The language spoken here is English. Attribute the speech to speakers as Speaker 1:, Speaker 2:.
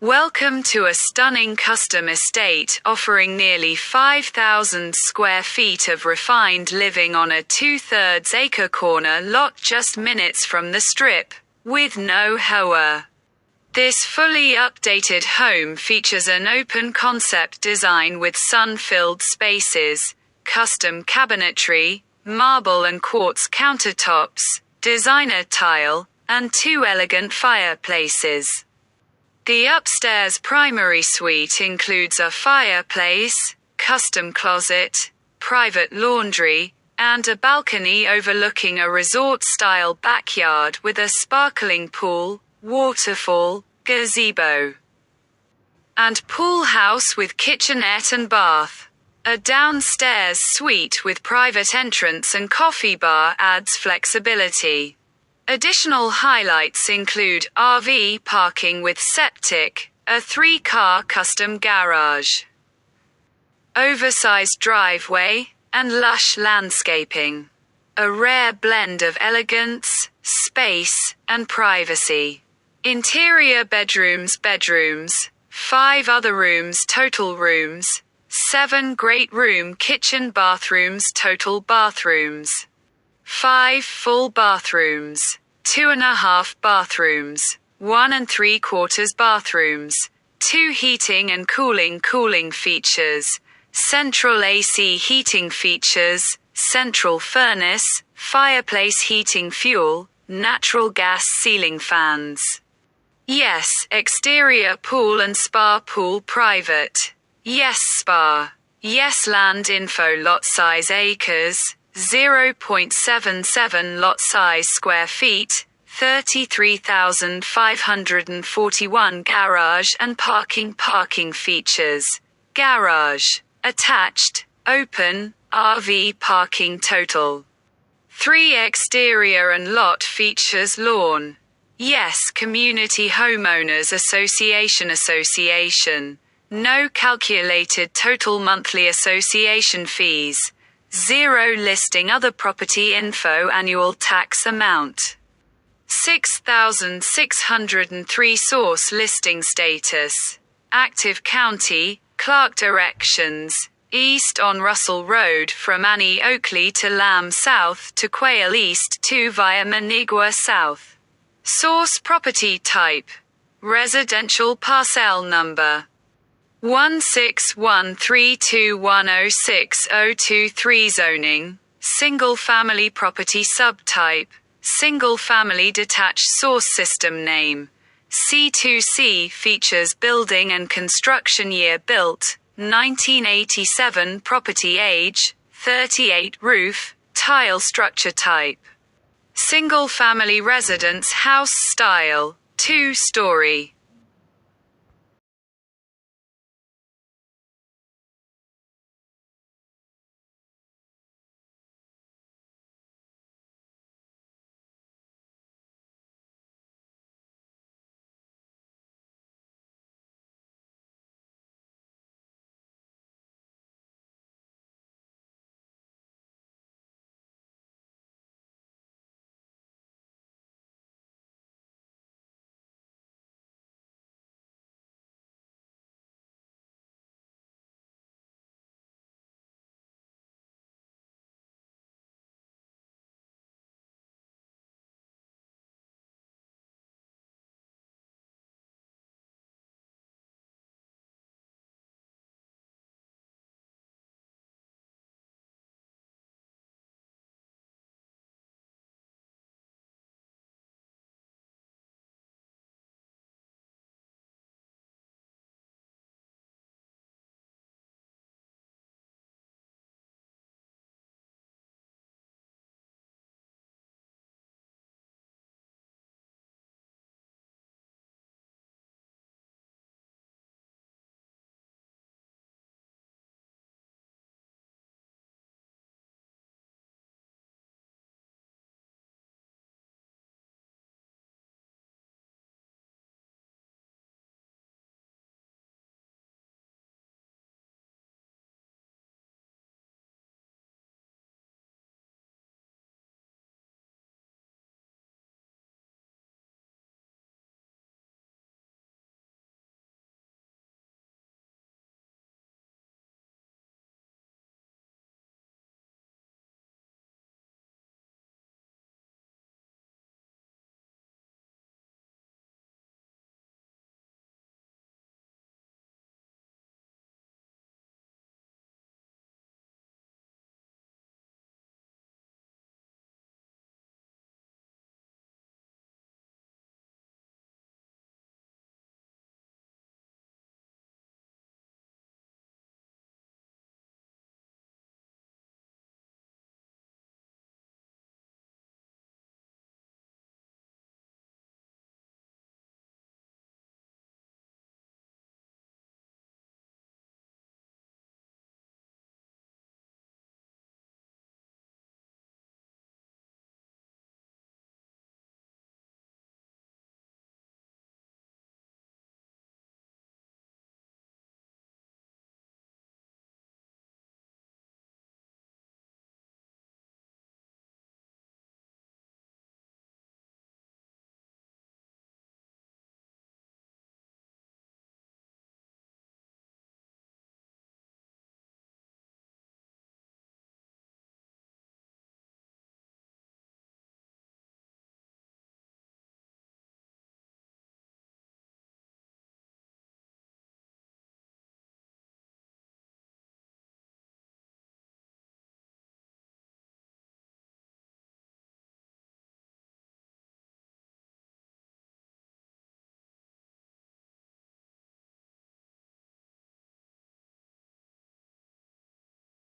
Speaker 1: Welcome to a stunning custom estate offering nearly 5,000 square feet of refined living on a 2/3 acre corner lot just minutes from the Strip, with no hoa. This fully updated home features an open concept design with sun-filled spaces, custom cabinetry, marble and quartz countertops, designer tile, and 2 elegant fireplaces. The upstairs primary suite includes a fireplace, custom closet, private laundry, and a balcony overlooking a resort-style backyard with a sparkling pool, waterfall, gazebo, and pool house with kitchenette and bath. A downstairs suite with private entrance and coffee bar adds flexibility. Additional highlights include RV parking with septic, a 3-car custom garage, oversized driveway, and lush landscaping. A rare blend of elegance, space, and privacy. Interior bedrooms, 5 other rooms, total rooms, 7 great room kitchen bathrooms, total bathrooms, 5 full bathrooms, 2.5 bathrooms, 1 3/4 bathrooms, 2 heating and cooling features, central AC heating features, central furnace, fireplace heating fuel, natural gas ceiling fans. Yes, exterior pool and spa, pool private. Yes, spa. Yes, land info, lot size acres, 0.77 lot size square feet, 33,541 garage and parking features. Garage. Attached. Open. RV parking total. 3 exterior and lot features lawn. Yes, Community Homeowners Association. No calculated total monthly association fees. 0 listing other property info annual tax amount. 6,603 source listing status. Active county, Clark directions. East on Russell Road from Annie Oakley to Lamb south to Quail East 2 via Manigua south. Source property type. Residential parcel number. 16132106023 zoning, single-family property subtype, single-family detached source system name. C2C features building and construction year built, 1987 property age, 38 roof, tile structure type. Single-family residence house style, 2-story.